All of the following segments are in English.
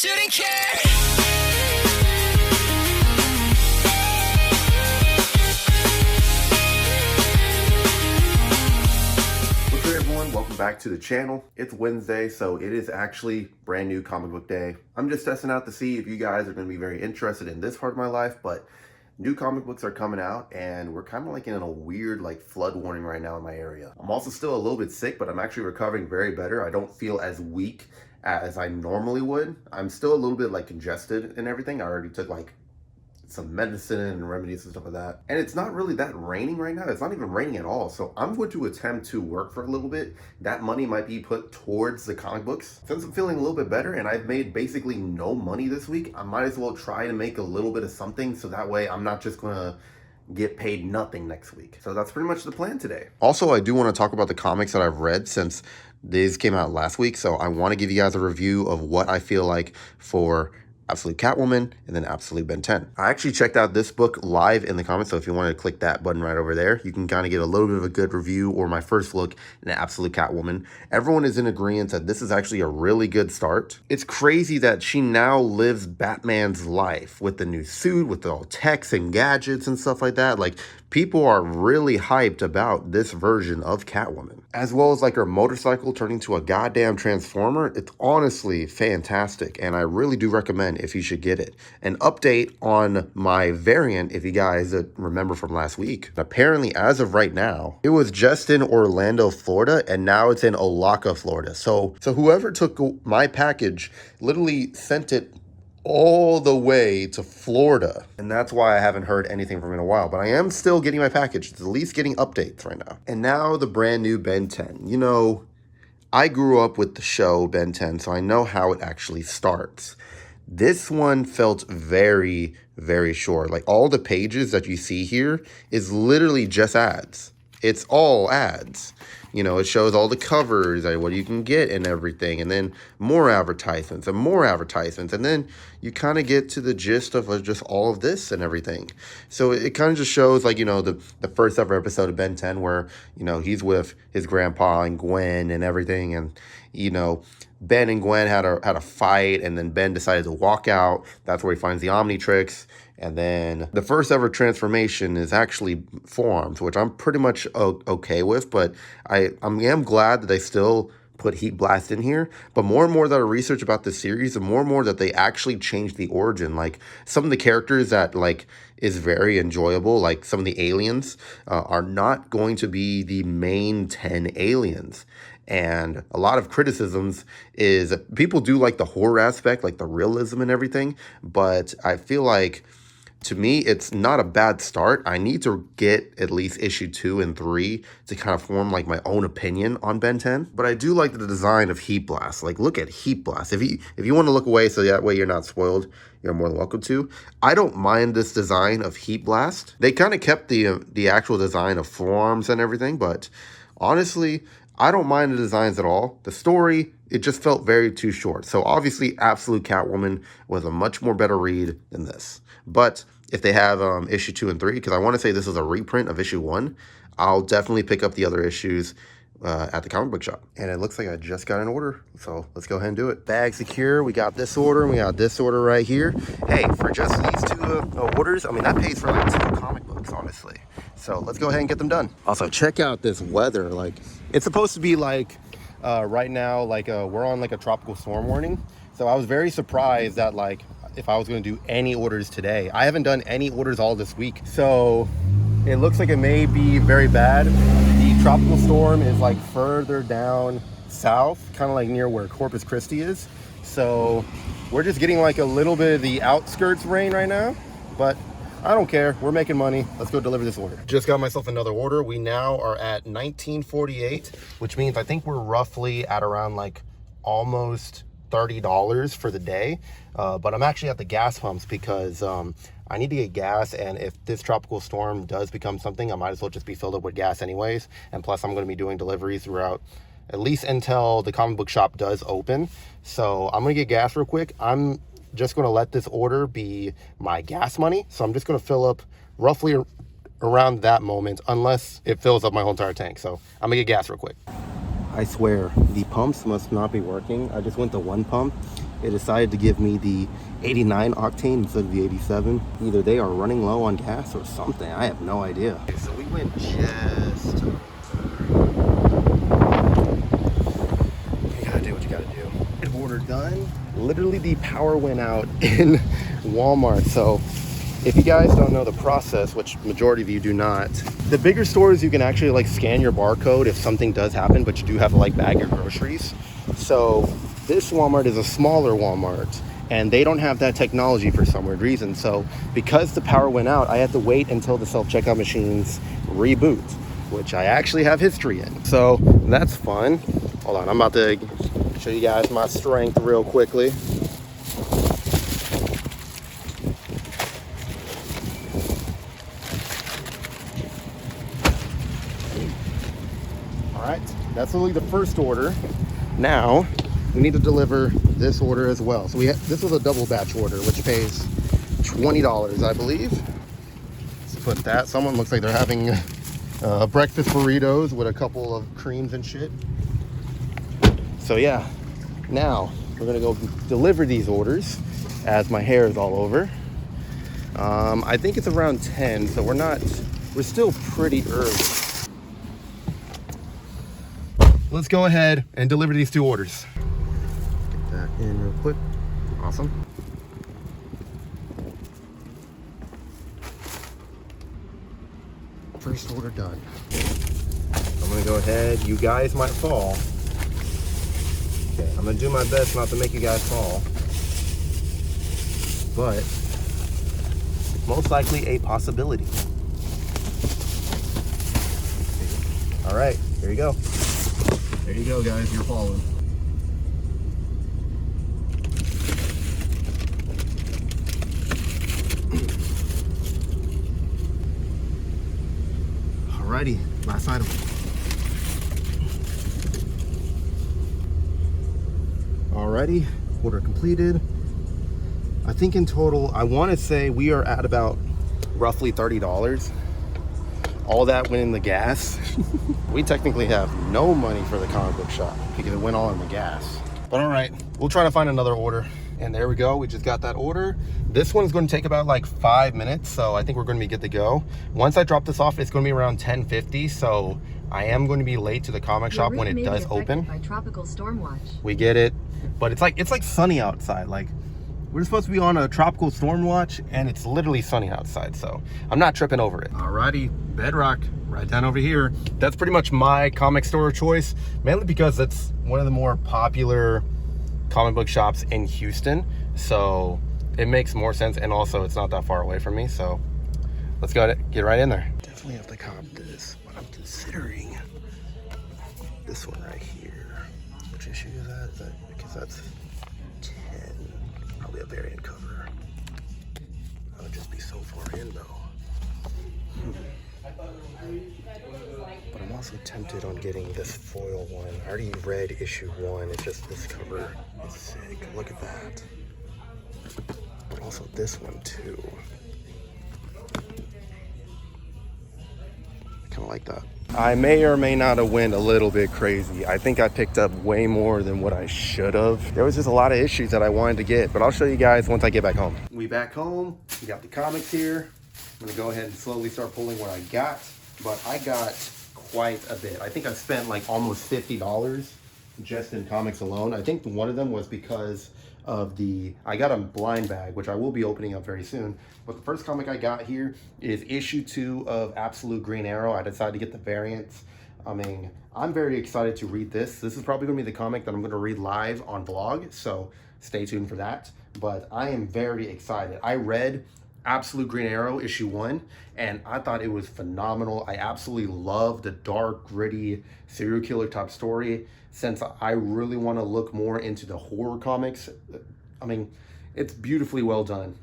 shouldn't care. What's good, everyone? Welcome back to the channel. It's Wednesday, so it is actually brand new comic book day. I'm just testing out to see if you guys are going to be very interested in this part of my life, but new comic books are coming out and we're kind of like in a weird like flood warning right now in my area. I'm also still a little bit sick, but I'm actually recovering very better. I don't feel as weak as I normally would. I'm still a little bit like congested and everything. I already took like some medicine and remedies and stuff like that. And it's not really that raining right now. It's not even raining at all. So I'm going to attempt to work for a little bit. That money might be put towards the comic books. Since I'm feeling a little bit better and I've made basically no money this week, I might as well try to make a little bit of something so that way I'm not just gonna get paid nothing next week. So that's pretty much the plan today. Also, I do want to talk about the comics that I've read since these came out last week. So I want to give you guys a review of what I feel like for Absolute Catwoman, and then Absolute Ben 10. I actually checked out this book live in the comments, so if you want to click that button right over there, you can kind of get a little bit of a good review or my first look in Absolute Catwoman. Everyone is in agreement that this is actually a really good start. It's crazy that she now lives Batman's life with the new suit, with all techs and gadgets and stuff like that. Like, people are really hyped about this version of Catwoman, as well as like her motorcycle turning to a goddamn transformer. It's honestly fantastic, and I really do recommend if you should get it. An update on my variant, if you guys remember from last week. Apparently, as of right now, it was just in Orlando, Florida, and now it's in Oaxaca, Florida. So whoever took my package literally sent it all the way to Florida, and that's why I haven't heard anything from it in a while, but I am still getting my package. It's at least getting updates right now. And now the brand new Ben 10. You know, I grew up with the show Ben 10, so I know how it actually starts. This one felt very, very short. Like, all the pages that you see here is literally just ads. It's all ads. You know, it shows all the covers, like what you can get and everything, and then more advertisements and more advertisements, and then you kind of get to the gist of just all of this and everything. So it kind of just shows, like, you know, the first ever episode of Ben 10 where, you know, he's with his grandpa and Gwen and everything, and, you know, Ben and Gwen had a fight, and then Ben decided to walk out. That's where he finds the Omnitrix. And then the first ever transformation is actually forearms, which I'm pretty much okay with, but I am glad that they still put Heat Blast in here. But more and more that I research about this series, the more and more that they actually changed the origin. Like, some of the characters that, like, is very enjoyable, like some of the aliens, are not going to be the main 10 aliens. And a lot of criticisms is people do like the horror aspect, like the realism and everything, but I feel like, to me, it's not a bad start. I need to get at least issue 2 and 3 to kind of form like my own opinion on Ben 10. But I do like the design of Heat Blast. Like, look at Heat Blast. If you want to look away so that way you're not spoiled, you're more than welcome to. I don't mind this design of Heat Blast. They kind of kept the actual design of forearms and everything, but honestly, I don't mind the designs at all. The story, it just felt very too short. So obviously, Absolute Catwoman was a much more better read than this. But if they have issue 2 and 3, because I want to say this is a reprint of issue 1, I'll definitely pick up the other issues at the comic book shop. And it looks like I just got an order, so let's go ahead and do it. Bag secure. We got this order, and we got this order right here. Hey, for just these 2 orders, I mean, that pays for like 2 comic books, honestly. So let's go ahead and get them done. Also, check out this weather. Like, it's supposed to be like right now, like we're on like a tropical storm warning. So I was very surprised that, like, if I was going to do any orders today. I haven't done any orders all this week, so it looks like it may be very bad. The tropical storm is like further down south, kind of like near where Corpus Christi is. So we're just getting like a little bit of the outskirts rain right now, but I don't care. We're making money. Let's go deliver this order. Just got myself another order. We now are at 1948, which means I think we're roughly at around like almost $30 for the day. But I'm actually at the gas pumps because I need to get gas, and if this tropical storm does become something, I might as well just be filled up with gas anyways. And plus, I'm going to be doing deliveries throughout, at least until the comic book shop does open. So I'm going to get gas real quick. I'm just going to let this order be my gas money. So I'm just going to fill up roughly around that moment, unless it fills up my whole entire tank. So I'm going to get gas real quick. I swear, the pumps must not be working. I just went to one pump, it decided to give me the 89 octane instead of the 87. Either they are running low on gas or something. I have no idea. Okay, so we went just... You gotta do what you gotta do. Order done. Literally the power went out in Walmart. So if you guys don't know the process, which majority of you do not, the bigger stores, you can actually like scan your barcode if something does happen, but you do have to like bag your groceries. So this Walmart is a smaller Walmart and they don't have that technology for some weird reason. So because the power went out, I had to wait until the self-checkout machines reboot, which I actually have history in. So that's fun. Hold on, I'm about to show you guys my strength real quickly. All right, that's literally the first order. Now we need to deliver this order as well. So this was a double batch order, which pays $20, I believe. Let's put that. Someone looks like they're having breakfast burritos with a couple of creams and shit. So yeah, now we're gonna go deliver these orders as my hair is all over. I think it's around 10, so we're still pretty early. Let's go ahead and deliver these 2 orders. Get that in real quick. Awesome. First order done. I'm gonna go ahead. You guys might fall. Okay, I'm gonna do my best not to make you guys fall, but most likely a possibility. All right, here you go. There you go, guys, you're falling. Alrighty, last item. Alrighty, order completed. I think in total, I want to say we are at about roughly $30. All that went in the gas. We technically have no money for the comic book shop because it went all in the gas. But all right, we'll try to find another order. And there we go, we just got that order. This one's going to take about like 5 minutes, so I think we're going to be good to go. Once I drop this off, it's going to be around 10:50, so I am going to be late to the comic shop when it does open. By tropical storm watch. We get it, but it's like sunny outside. Like we're supposed to be on a tropical storm watch, and it's literally sunny outside, so I'm not tripping over it. Alrighty, Bedrock, right down over here. That's pretty much my comic store choice, mainly because it's one of the more popular comic book shops in Houston, so it makes more sense, and also it's not that far away from me, so let's go get right in there. Definitely have to cop this, but I'm considering this one right here. Which issue is that? Because that's 10, probably a variant cover. That would just be so far in though. But I'm also tempted on getting this foil one. I already read issue 1. It's just this cover is sick. Look at that. But also this one too. I kind of like that. I may or may not have went a little bit crazy. I think I picked up way more than what I should have. There was just a lot of issues that I wanted to get, but I'll show you guys once I get back home. We back home. We got the comics here. I'm gonna go ahead and slowly start pulling what I got, but I got quite a bit. I think I spent like almost $50 just in comics alone. I think one of them was because of I got a blind bag, which I will be opening up very soon. But the first comic I got here is issue 2 of Absolute Green Arrow. I decided to get the variants. I mean, I'm very excited to read this. This is probably gonna be the comic that I'm gonna read live on vlog, so stay tuned for that. But I am very excited. I read Absolute Green Arrow issue 1, and I thought it was phenomenal. I absolutely love the dark, gritty serial killer type story. Since I really want to look more into the horror comics, I mean, it's beautifully well done,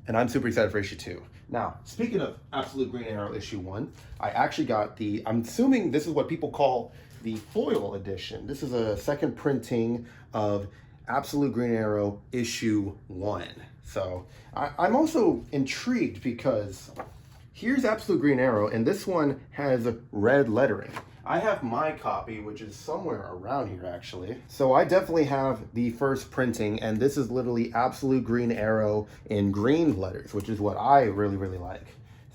and I'm super excited for issue 2. Now, speaking of Absolute Green Arrow issue 1, I actually got I'm assuming this is what people call the foil edition. This is a second printing of Absolute Green Arrow issue 1. So I'm also intrigued because here's Absolute Green Arrow, and this one has red lettering. I have my copy, which is somewhere around here actually. So I definitely have the first printing, and this is literally Absolute Green Arrow in green letters, which is what I really, really like.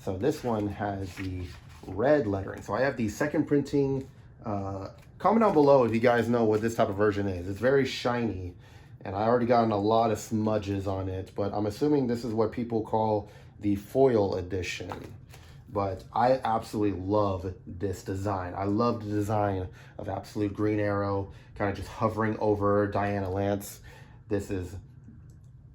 So this one has the red lettering. So I have the second printing. Comment down below if you guys know what this type of version is. It's very shiny, and I already gotten a lot of smudges on it, but I'm assuming this is what people call the foil edition. But I absolutely love this design. I love the design of Absolute Green Arrow, kind of just hovering over Diana Lance. This is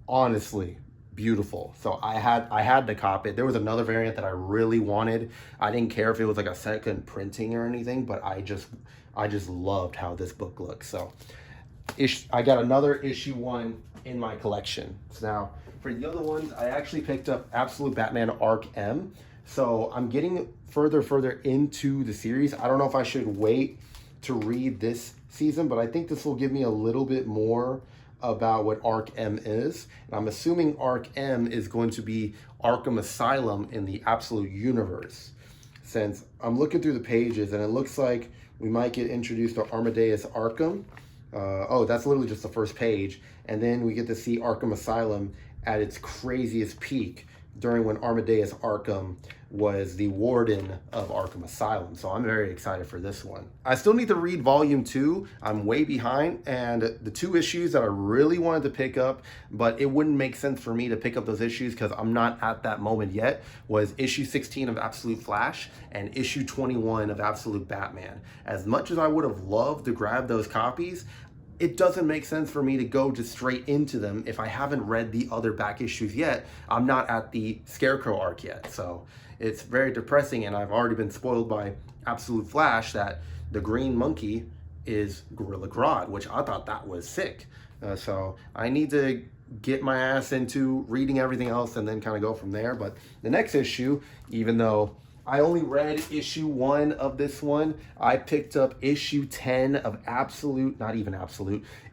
honestly beautiful. So I had to cop it. There was another variant that I really wanted. I didn't care if it was like a second printing or anything, but I just loved how this book looks. So I got another issue 1 in my collection. So now for the other ones, I actually picked up Absolute Batman Arc M. So I'm getting further into the series. I don't know if I should wait to read this season, but I think this will give me a little bit more about what Arc M is. And I'm assuming Arc M is going to be Arkham Asylum in the Absolute universe. Since I'm looking through the pages and it looks like we might get introduced to Amadeus Arkham. Oh, that's literally just the first page. And then we get to see Arkham Asylum at its craziest peak during when Amadeus Arkham was the warden of Arkham Asylum. So I'm very excited for this one. I still need to read volume 2. I'm way behind, and the 2 issues that I really wanted to pick up, but it wouldn't make sense for me to pick up those issues because I'm not at that moment yet, was issue 16 of Absolute Flash and issue 21 of Absolute Batman. As much as I would have loved to grab those copies, it doesn't make sense for me to go just straight into them if I haven't read the other back issues yet. I'm not at the Scarecrow arc yet, so it's very depressing, and I've already been spoiled by Absolute Flash that the green monkey is Gorilla Grodd, which I thought that was sick. So I need to get my ass into reading everything else and then kind of go from there. But the next issue, even though I only read issue 1 of this one, I picked up issue 10 of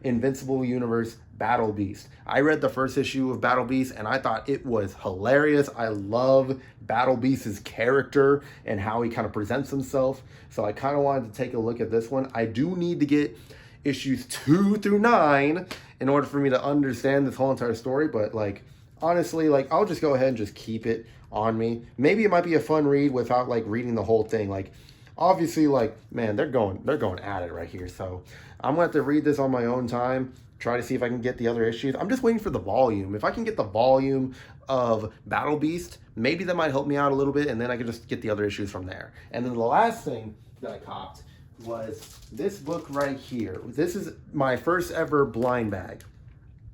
Invincible Universe Battle Beast. I read the first issue of Battle Beast and I thought it was hilarious. I love Battle Beast's character and how he kind of presents himself. So I kind of wanted to take a look at this one. I do need to get issues 2 through 9 in order for me to understand this whole entire story, but like honestly, like I'll just go ahead and just keep it on me. Maybe it might be a fun read without like reading the whole thing. Like obviously, like man, they're going at it right here. So I'm gonna have to read this on my own time, try to see if I can get the other issues. I'm just waiting for the volume. If I can get the volume of Battle Beast, maybe that might help me out a little bit, and then I can just get the other issues from there. And then the last thing that I copped was this book right here. This is my first ever blind bag.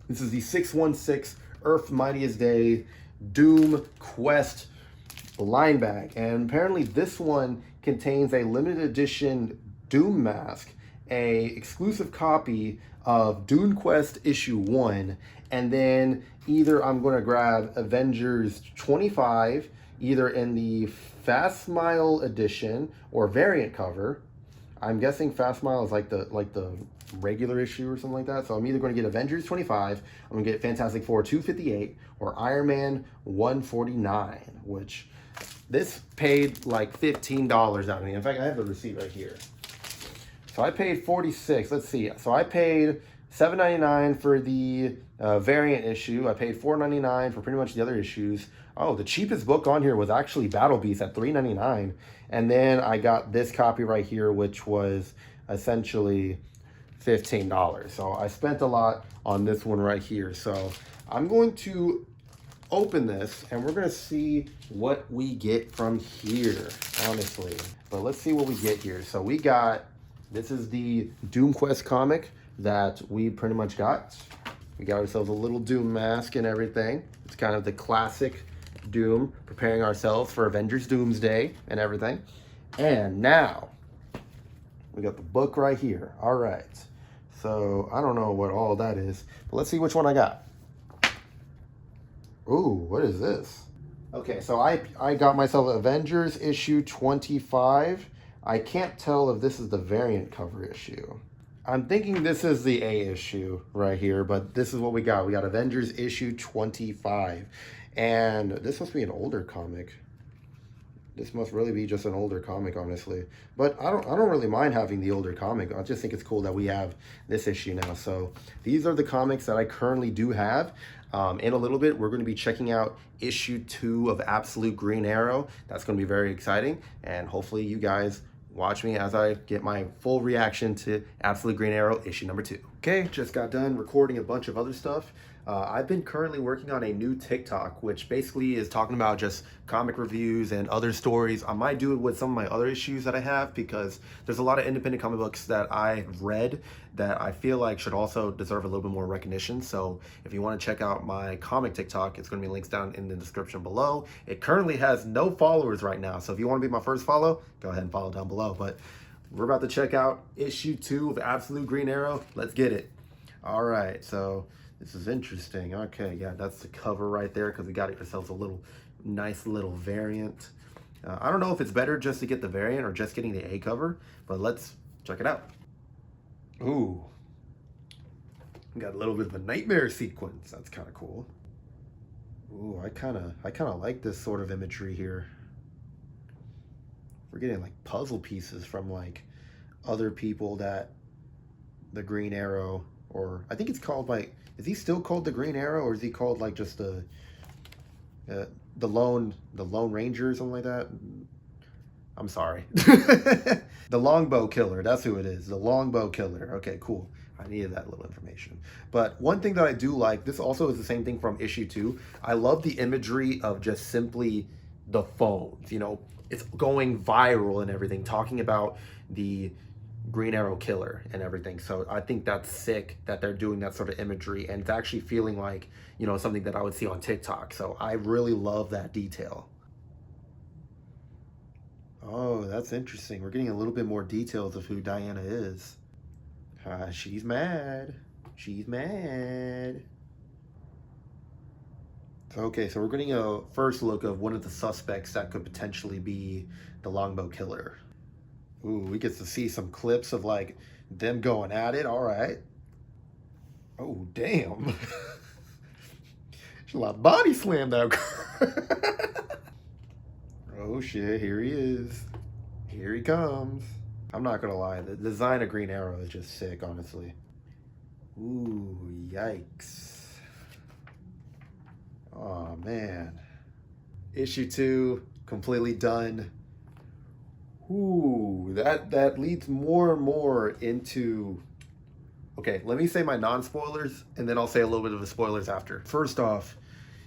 This is the 616 Earth's Mightiest Day Doom Quest blind bag, and apparently this one contains a limited edition Doom mask, a exclusive copy of Doom Quest issue 1, and then either I'm going to grab Avengers 25 either in the Fast Smile edition or variant cover. I'm guessing Fast Smile is like the regular issue or something like that. So I'm either going to get Avengers 25, I'm going to get Fantastic Four 258, or Iron Man 149, which this paid like $15 out of me. In fact, I have the receipt right here. So I paid $46. Let's see. So I paid $7.99 for the variant issue. I paid $4.99 for pretty much the other issues. Oh, the cheapest book on here was actually Battle Beast at $3.99. And then I got this copy right here, which was essentially $15. So I spent a lot on this one right here. So I'm going to open this and we're going to see what we get from here, honestly. But let's see what we get here. So we got, this is the Doom Quest comic that we pretty much got. We got ourselves a little Doom mask and everything. It's kind of the classic Doom, preparing ourselves for Avengers Doomsday and everything. And now we got the book right here. All right. So I don't know what all that is, but let's see which one I got. Ooh, what is this? Okay, so I got myself Avengers issue 25. I can't tell if this is the variant cover issue. I'm thinking this is the A issue right here, but this is what we got. We got Avengers issue 25. And this must be an older comic. This must really be just an older comic, honestly. But I don't really mind having the older comic. I just think it's cool that we have this issue now. So these are the comics that I currently do have. In a little bit, we're going to be checking out issue 2 of Absolute Green Arrow. That's going to be very exciting, and hopefully you guys watch me as I get my full reaction to Absolute Green Arrow issue number 2. Okay, just got done recording a bunch of other stuff. I've been currently working on a new TikTok, which basically is talking about just comic reviews and other stories. I might do it with some of my other issues that I have, because there's a lot of independent comic books that I've read that I feel like should also deserve a little bit more recognition. So if you want to check out my comic TikTok, it's going to be links down in the description below. It currently has no followers right now, so if you want to be my first follow, go ahead and follow down below. But we're about to check out issue 2 of Absolute Green Arrow. Let's get it. All right, so this is interesting. Okay, yeah, that's the cover right there, because we got ourselves a nice little variant. I don't know if it's better just to get the variant or just getting the A cover, but let's check it out. Ooh, we got a little bit of a nightmare sequence. That's kind of cool. Ooh, I kind of like this sort of imagery here. We're getting like puzzle pieces from like other people that the Green Arrow, or I think it's called like, is he still called the Green Arrow, or is he called like just the Lone Ranger or something like that? I'm sorry. The Longbow Killer, that's who it is. The Longbow Killer. Okay, cool. I needed that little information. But one thing that I do like, this also is the same thing from issue 2. I love the imagery of just simply the phones. You know, it's going viral and everything, talking about the Green Arrow killer and everything. So I think that's sick that they're doing that sort of imagery, and it's actually feeling like, you know, something that I would see on TikTok. So I really love that detail. Oh, that's interesting. We're getting a little bit more details of who Diana is. She's mad. She's mad. Okay, so we're getting a first look of one of the suspects that could potentially be the Longbow Killer. Ooh, we get to see some clips of like them going at it. All right. Oh, damn. She's a lot of body slammed out. Oh shit, here he is. Here he comes. I'm not gonna lie, the design of Green Arrow is just sick, honestly. Ooh, yikes. Oh man. Issue 2, completely done. Ooh, that leads more and more into... Okay, let me say my non-spoilers, and then I'll say a little bit of the spoilers after. First off,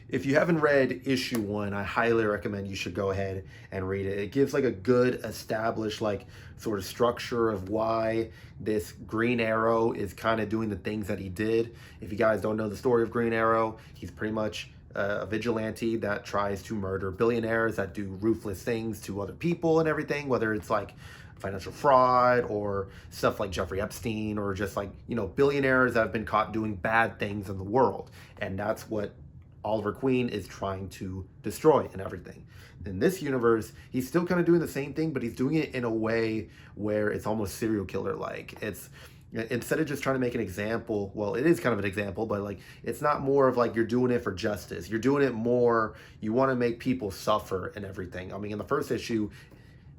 if you haven't read issue 1, I highly recommend you should go ahead and read it. It gives like a good established like sort of structure of why this Green Arrow is kind of doing the things that he did. If you guys don't know the story of Green Arrow, he's pretty much a vigilante that tries to murder billionaires that do ruthless things to other people and everything, whether it's like financial fraud or stuff like Jeffrey Epstein, or just like, you know, billionaires that have been caught doing bad things in the world. And that's what Oliver Queen is trying to destroy and everything. In this universe, he's still kind of doing the same thing, but he's doing it in a way where it's almost serial killer like. It's, instead of just trying to make an example, well, it is kind of an example, but like, it's not more of like you're doing it for justice. You're doing it more, you want to make people suffer and everything. I mean, in the first issue,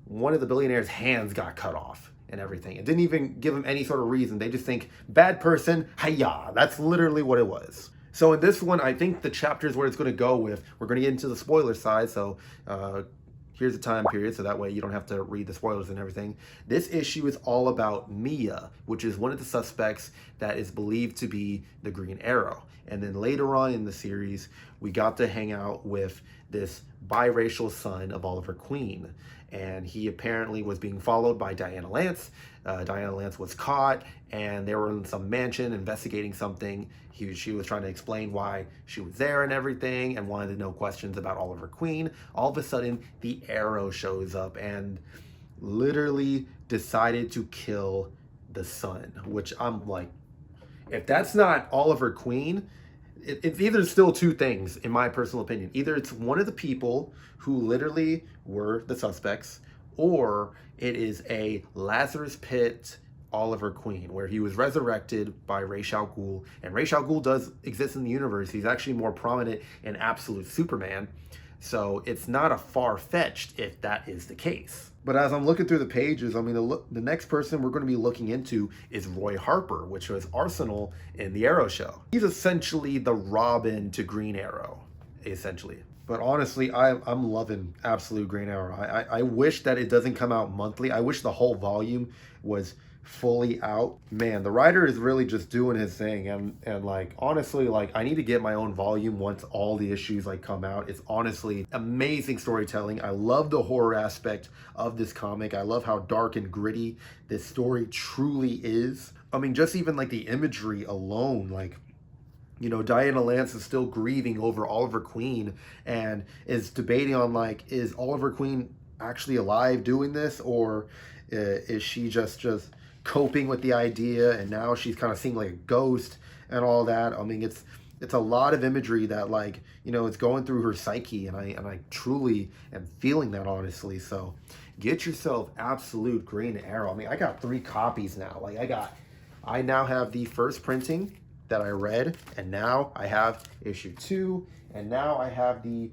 one of the billionaires' hands got cut off and everything. It didn't even give him any sort of reason. They just think, bad person, hiya. That's literally what it was. So in this one, I think the chapter is where it's going to go with. We're going to get into the spoiler side, so here's the time period, so that way you don't have to read the spoilers and everything. This issue is all about Mia, which is one of the suspects that is believed to be the Green Arrow. And then later on in the series, we got to hang out with this biracial son of Oliver Queen. And he apparently was being followed by Diana Lance. Diana Lance was caught, and they were in some mansion investigating something. She was trying to explain why she was there and everything, and wanted to know questions about Oliver Queen. All of a sudden, the Arrow shows up and literally decided to kill the son, which I'm like, if that's not Oliver Queen, it's either still two things, in my personal opinion. Either it's one of the people who literally were the suspects, or it is a Lazarus Pit Oliver Queen, where he was resurrected by Ra's al Ghul. And Ra's al Ghul does exist in the universe. He's actually more prominent in Absolute Superman. So it's not a far-fetched if that is the case. But as I'm looking through the pages, I mean, the next person we're going to be looking into is Roy Harper, which was Arsenal in the Arrow show. He's essentially the Robin to Green Arrow, essentially. But honestly, I'm loving Absolute Green Arrow. I wish that it doesn't come out monthly. I wish the whole volume was fully out. Man, the writer is really just doing his thing, and like honestly, like I need to get my own volume once all the issues like come out. It's honestly amazing storytelling. I love the horror aspect of this comic. I love how dark and gritty this story truly is. I mean, just even like the imagery alone, like, you know, Diana Lance is still grieving over Oliver Queen and is debating on like, is Oliver Queen actually alive doing this, or is she just coping with the idea, and now she's kind of seeing like a ghost and all that. I mean, it's a lot of imagery that, like, you know, it's going through her psyche, and I truly am feeling that, honestly. So get yourself Absolute Green Arrow. I mean, I got 3 copies now. Like I now have the first printing that I read, and now I have issue 2, and now I have the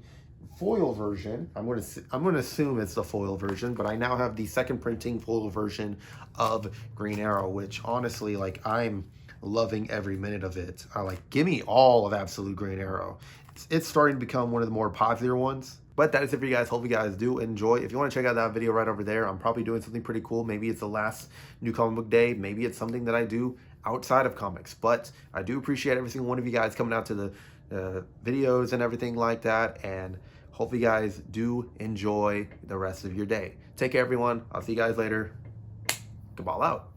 foil version. I'm going to assume it's the foil version, but I now have the second printing foil version of Green Arrow, which honestly, like, I'm loving every minute of it. Give me all of Absolute Green Arrow. It's starting to become one of the more popular ones. But that is it for you guys. Hope you guys do enjoy. If you want to check out that video right over there, I'm probably doing something pretty cool. Maybe it's the last New Comic Book Day. Maybe it's something that I do outside of comics. But I do appreciate every single one of you guys coming out to the videos and everything like that. And hope you guys do enjoy the rest of your day. Take care, everyone. I'll see you guys later. Cabal out.